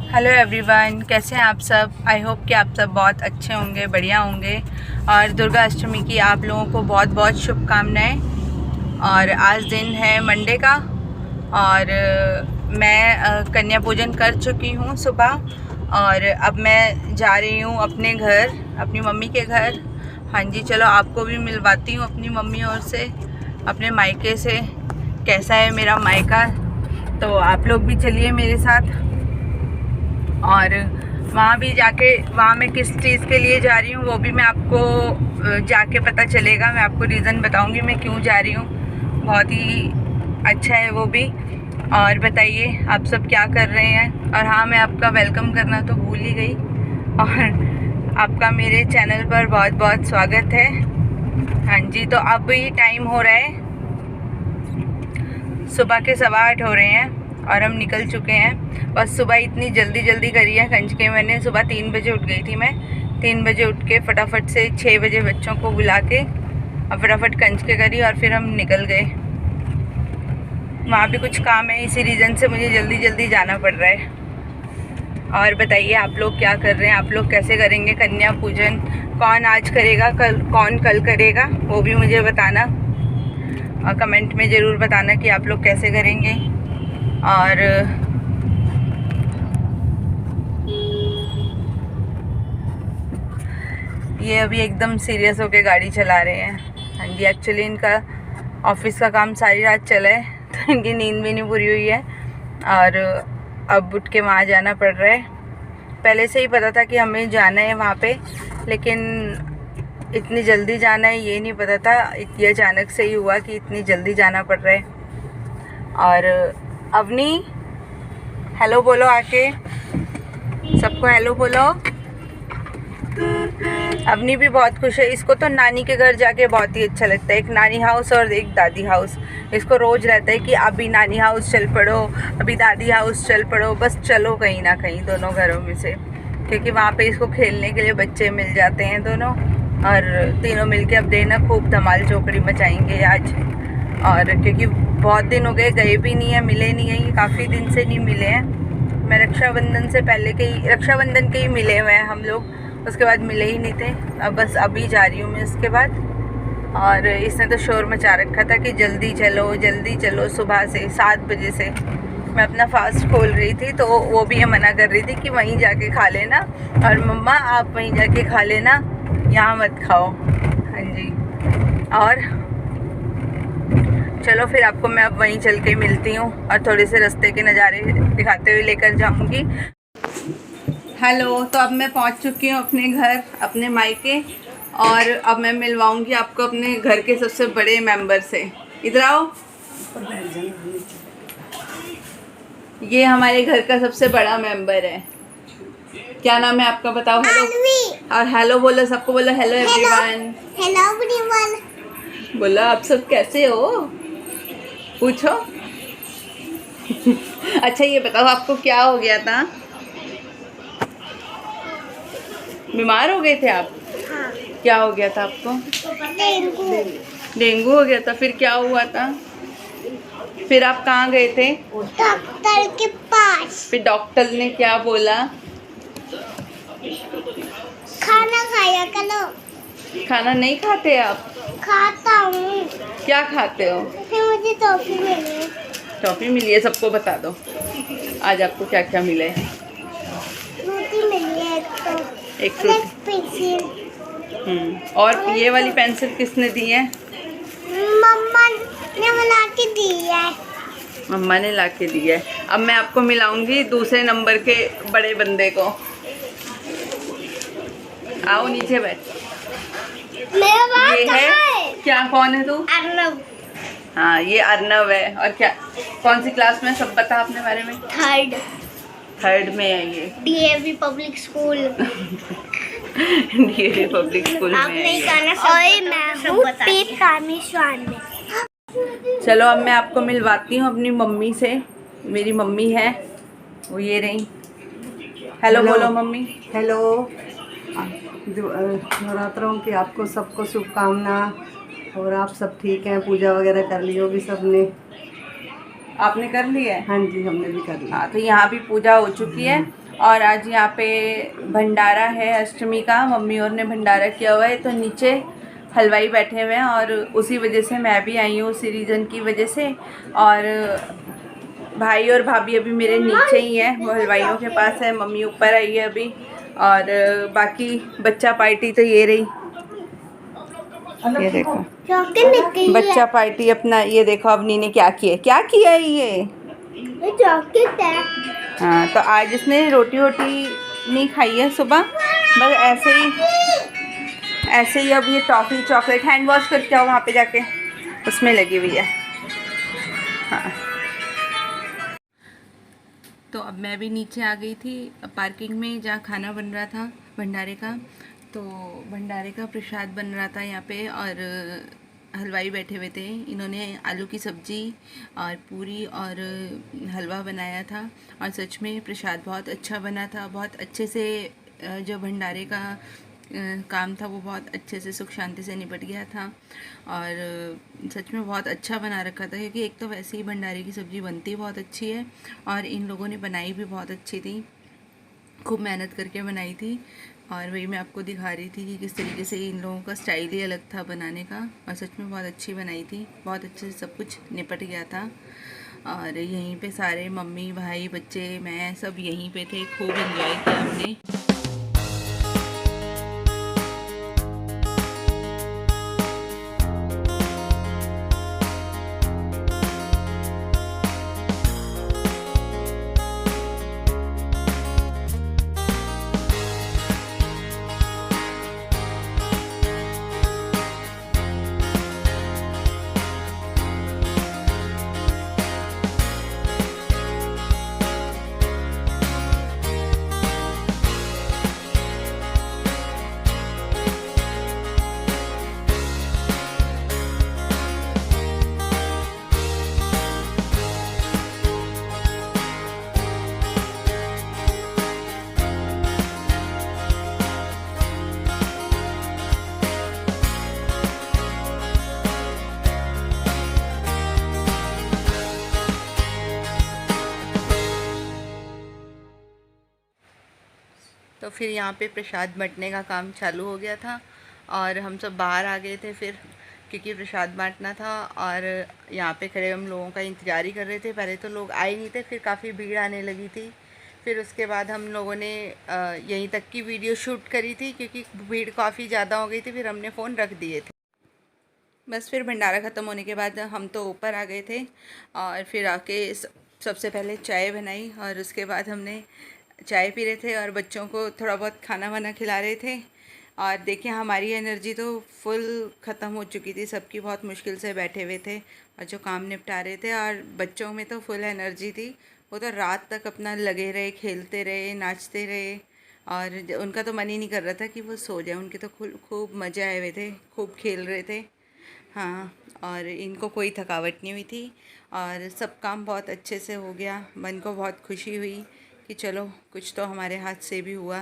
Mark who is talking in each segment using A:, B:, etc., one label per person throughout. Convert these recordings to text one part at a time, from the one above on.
A: Hello everyone, कैसे हैं आप सब। आई होप कि आप सब बहुत अच्छे होंगे, बढ़िया होंगे। और दुर्गा अष्टमी की आप लोगों को बहुत बहुत शुभकामनाएं। और आज दिन है मंडे का और मैं कन्या पूजन कर चुकी हूँ सुबह। और अब मैं जा रही हूँ अपने घर, अपनी मम्मी के घर। हाँ जी, चलो आपको भी मिलवाती हूँ अपनी मम्मी और से, अपने मायके से। कैसा है मेरा मायका, तो आप लोग भी चलिए मेरे साथ। और वहाँ भी जाके, वहाँ मैं किस चीज़ के लिए जा रही हूँ वो भी मैं आपको जाके पता चलेगा। मैं आपको रीज़न बताऊँगी मैं क्यों जा रही हूँ। बहुत ही अच्छा है वो भी। और बताइए आप सब क्या कर रहे हैं। और हाँ, मैं आपका वेलकम करना तो भूल ही गई। और आपका मेरे चैनल पर बहुत बहुत स्वागत है। हाँ जी, तो अब ये टाइम हो रहा है, सुबह के 8:15 हो रहे हैं और हम निकल चुके हैं। बस सुबह इतनी जल्दी जल्दी करी है कंज के। मैंने सुबह 3 बजे उठ गई थी। मैं 3 बजे उठ के फटाफट से 6 बजे बच्चों को बुला के और फटाफट कंज के करी और फिर हम निकल गए। वहाँ भी कुछ काम है, इसी रीज़न से मुझे जल्दी जल्दी जाना पड़ रहा है। और बताइए आप लोग क्या कर रहे हैं, आप लोग कैसे करेंगे कन्या पूजन। कौन आज करेगा, कौन कल करेगा, वो भी मुझे बताना और कमेंट में ज़रूर बताना कि आप लोग कैसे करेंगे। और ये अभी एकदम सीरियस होके गाड़ी चला रहे हैं। हाँ जी, एक्चुअली इनका ऑफिस का काम सारी रात चला है तो इनकी नींद भी नहीं पूरी हुई है और अब उठ के वहाँ जाना पड़ रहा है। पहले से ही पता था कि हमें जाना है वहाँ पे, लेकिन इतनी जल्दी जाना है ये नहीं पता था। ये अचानक से ही हुआ कि इतनी जल्दी जाना पड़ रहा है। और अवनी हेलो बोलो, आके सबको हेलो बोलो। अवनी भी बहुत खुश है। इसको तो नानी के घर जाके बहुत ही अच्छा लगता है। एक नानी हाउस और एक दादी हाउस। इसको रोज़ रहता है कि अभी नानी हाउस चल पड़ो, अभी दादी हाउस चल पड़ो। बस चलो कहीं ना कहीं दोनों घरों में से, क्योंकि वहाँ पे इसको खेलने के लिए बच्चे मिल जाते हैं दोनों। और तीनों मिलके अब देना खूब धमाल चौकड़ी मचाएंगे आज। और क्योंकि बहुत दिन हो गए, गए भी नहीं है, मिले नहीं है, काफ़ी दिन से नहीं मिले हैं। मैं रक्षाबंधन से पहले के ही, रक्षाबंधन के ही मिले हुए हैं हम लोग, उसके बाद मिले ही नहीं थे। अब बस अभी जा रही हूँ मैं उसके बाद। और इसने तो शोर मचा रखा था कि जल्दी चलो। सुबह से 7 बजे से मैं अपना फास्ट खोल रही थी, तो वो भी ये मना कर रही थी कि वहीं जाके खा लेना, और मम्मा आप वहीं जाके खा लेना, यहाँ मत खाओ। हाँ जी, और चलो फिर आपको मैं अब वहीं चल के मिलती हूँ और थोड़े से रास्ते के नज़ारे दिखाते हुए लेकर जाऊँगी। हेलो, तो अब मैं पहुंच चुकी हूँ अपने घर, अपने मायके। और अब मैं मिलवाऊंगी आपको अपने घर के सबसे बड़े मेंबर से। इधर आओ। ये हमारे घर का सबसे बड़ा मेंबर है। क्या नाम है आपका, बताओ। हेलो, और हेलो बोलो, सबको बोलो हेलो एवरीवन।
B: Hello everyone.
A: बोलो आप सब कैसे हो, पूछो। अच्छा ये बताओ आपको क्या हो गया था, बीमार हो गए थे आप।
B: हाँ।
A: क्या हो गया था आपको। डेंगू हो गया था। फिर क्या हुआ था, फिर आप कहाँ गए थे।
B: डॉक्टर के पास।
A: फिर डॉक्टर ने क्या बोला।
B: खाना खाया करो।
A: खाना नहीं खाते आप।
B: खाता हूँ।
A: क्या खाते हो।
B: फिर मुझे टॉफी मिली।
A: टॉफी मिली है, सबको बता दो आज आपको क्या क्या मिले।
B: फ्रूटी मिली है
A: एक फ्रूटी।
B: पेंसिल।
A: और ये वाली पेंसिल किसने दी है।
B: मम्मा ने बना के दी है।
A: मम्मा ने ला के दी है। अब मैं आपको मिलाऊंगी दूसरे नंबर के बड़े बंदे को। आओ नीचे बैठ। ये है क्या, कौन है तू।
B: अर्नव।
A: हाँ, ये अर्नव है। और क्या, कौन सी क्लास में, सब बता अपने बारे में। थर्ड में है ये।
B: DAV public school.
A: DAV public school में है। चलो अब मैं आपको मिलवाती हूँ अपनी मम्मी से। मेरी मम्मी है वो, ये रही। हेलो बोलो मम्मी।
C: हेलो। नवरात्रों की आपको सबको शुभकामना। और आप सब ठीक हैं, पूजा वगैरह कर ली होगी सबने।
A: आपने कर लिया है।
C: हाँ जी, हमने भी कर लिया।
A: हाँ, तो यहाँ भी पूजा हो चुकी है और आज यहाँ पे भंडारा है अष्टमी का, मम्मी और ने भंडारा किया हुआ है, तो नीचे हलवाई बैठे हुए हैं और उसी वजह से मैं भी आई हूँ, उसी रीज़न की वजह से। और भाई और भाभी अभी मेरे नीचे ही हैं, वो हलवाइयों के पास है, मम्मी ऊपर आई है अभी। और बाकी बच्चा पार्टी तो ये रही, ये देखो बच्चा पार्टी अपना। ये देखो अवनी ने क्या किया है ये
B: चॉकलेट है।
A: हाँ, तो आज इसने रोटी वोटी नहीं खाई है सुबह, बस ऐसे ही अब ये टॉफ़ी चॉकलेट हैंड वॉश करके आओ वहाँ पे जाके, उसमें लगी हुई है। हाँ, तो अब मैं भी नीचे आ गई थी पार्किंग में, जहाँ खाना बन रहा था भंडारे का। तो भंडारे का प्रसाद बन रहा था यहाँ पे, और हलवाई बैठे हुए थे, इन्होंने आलू की सब्ज़ी और पूरी और हलवा बनाया था। और सच में प्रसाद बहुत अच्छा बना था, बहुत अच्छे से जो भंडारे का काम था वो बहुत अच्छे से सुख शांति से निपट गया था। और सच में बहुत अच्छा बना रखा था, क्योंकि एक तो वैसे ही भंडारे की सब्ज़ी बनती बहुत अच्छी है, और इन लोगों ने बनाई भी बहुत अच्छी थी, खूब मेहनत करके बनाई थी। और वही मैं आपको दिखा रही थी कि किस तरीके से इन लोगों का स्टाइल ही अलग था बनाने का, और सच में बहुत अच्छी बनाई थी, बहुत अच्छे से सब कुछ निपट गया था। और यहीं पे सारे मम्मी भाई बच्चे मैं सब यहीं पे थे, खूब एंजॉय किया हमने। तो फिर यहाँ पे प्रसाद बांटने का काम चालू हो गया था, और हम सब बाहर आ गए थे फिर, क्योंकि प्रसाद बांटना था। और यहाँ पे खड़े हम लोगों का इंतज़ार ही कर रहे थे। पहले तो लोग आए नहीं थे, फिर काफ़ी भीड़ आने लगी थी। फिर उसके बाद हम लोगों ने यहीं तक की वीडियो शूट करी थी, क्योंकि भीड़ काफ़ी ज़्यादा हो गई थी, फिर हमने फ़ोन रख दिए थे। बस फिर भंडारा ख़त्म होने के बाद हम तो ऊपर आ गए थे, और फिर आके सबसे पहले चाय बनाई, और उसके बाद हमने चाय पी रहे थे और बच्चों को थोड़ा बहुत खाना वाना खिला रहे थे। और देखिए हमारी एनर्जी तो फुल ख़त्म हो चुकी थी, सबकी बहुत मुश्किल से बैठे हुए थे और जो काम निपटा रहे थे, और बच्चों में तो फुल एनर्जी थी, वो तो रात तक अपना लगे रहे, खेलते रहे, नाचते रहे, और उनका तो मन ही नहीं कर रहा था कि वो सो जाए। उनके तो खूब मज़े आए हुए थे, खूब खेल रहे थे। हाँ, और इनको कोई थकावट नहीं हुई थी, और सब काम बहुत अच्छे से हो गया। मन को बहुत खुशी हुई कि चलो कुछ तो हमारे हाथ से भी हुआ,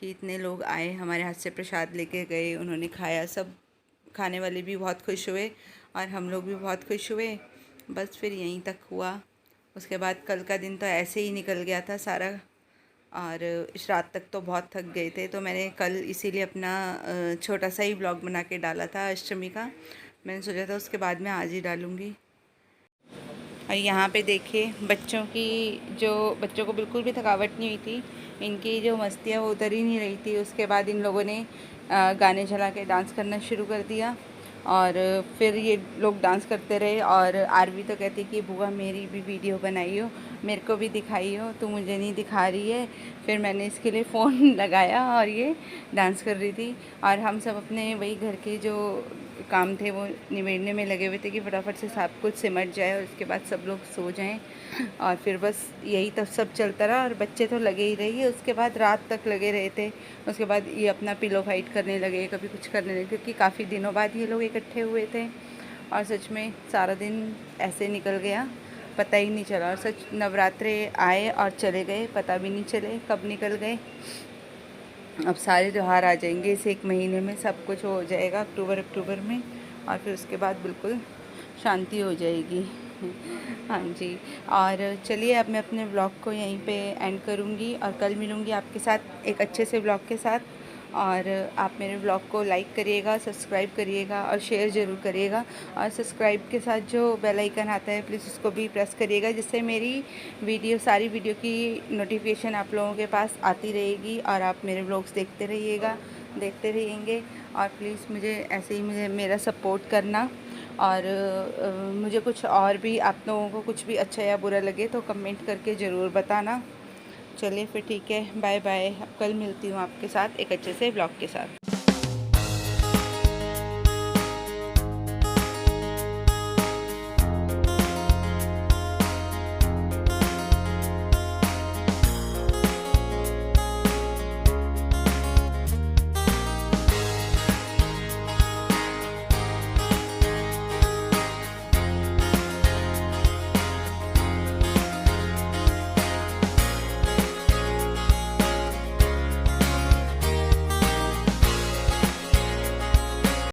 A: कि इतने लोग आए हमारे हाथ से प्रसाद लेके गए, उन्होंने खाया, सब खाने वाले भी बहुत खुश हुए और हम लोग भी बहुत खुश हुए। बस फिर यहीं तक हुआ। उसके बाद कल का दिन तो ऐसे ही निकल गया था सारा, और इस रात तक तो बहुत थक गए थे। तो मैंने कल इसीलिए अपना छोटा सा ही ब्लॉग बना के डाला था अष्टमी का। मैंने सोचा था उसके बाद मैं आज ही डालूँगी। और यहाँ पे देखिए बच्चों को बिल्कुल भी थकावट नहीं हुई थी, इनकी जो मस्ती है वो उतर ही नहीं रही थी। उसके बाद इन लोगों ने गाने चला के डांस करना शुरू कर दिया, और फिर ये लोग डांस करते रहे। और आरवी तो कहती कि बुआ मेरी भी वीडियो बनाई हो, मेरे को भी दिखाई हो, तू मुझे नहीं दिखा रही है। फिर मैंने इसके लिए फ़ोन लगाया और ये डांस कर रही थी। और हम सब अपने वही घर के जो काम थे वो निबेड़ने में लगे हुए थे कि फटाफट से सब कुछ सिमट जाए और उसके बाद सब लोग सो जाएं। और फिर बस यही तब सब चलता रहा, और बच्चे तो लगे ही रहे। उसके बाद रात तक लगे रहे थे। उसके बाद ये अपना पिलो फाइट करने लगे, कभी कुछ करने लगे, क्योंकि काफ़ी दिनों बाद ये लोग इकट्ठे हुए थे। और सच में सारा दिन ऐसे निकल गया, पता ही नहीं चला। और सच नवरात्रे आए और चले गए, पता भी नहीं चले कब निकल गए। अब सारे त्यौहार आ जाएंगे इस एक महीने में, सब कुछ हो जाएगा अक्टूबर में, और फिर उसके बाद बिल्कुल शांति हो जाएगी। हाँ जी। और चलिए अब मैं अपने ब्लॉग को यहीं पे एंड करूँगी और कल मिलूँगी आपके साथ एक अच्छे से ब्लॉग के साथ। और आप मेरे ब्लॉग को लाइक करिएगा, सब्सक्राइब करिएगा और शेयर ज़रूर करिएगा। और सब्सक्राइब के साथ जो बेल आइकन आता है प्लीज़ उसको भी प्रेस करिएगा, जिससे मेरी सारी वीडियो की नोटिफिकेशन आप लोगों के पास आती रहेगी और आप मेरे ब्लॉग्स देखते रहेंगे। और प्लीज़ मुझे ऐसे ही मेरा सपोर्ट करना। और मुझे कुछ और भी आप लोगों को कुछ भी अच्छा या बुरा लगे तो कमेंट करके ज़रूर बताना। चलिए फिर ठीक है, बाय बाय। अब कल मिलती हूँ आपके साथ एक अच्छे से ब्लॉग के साथ।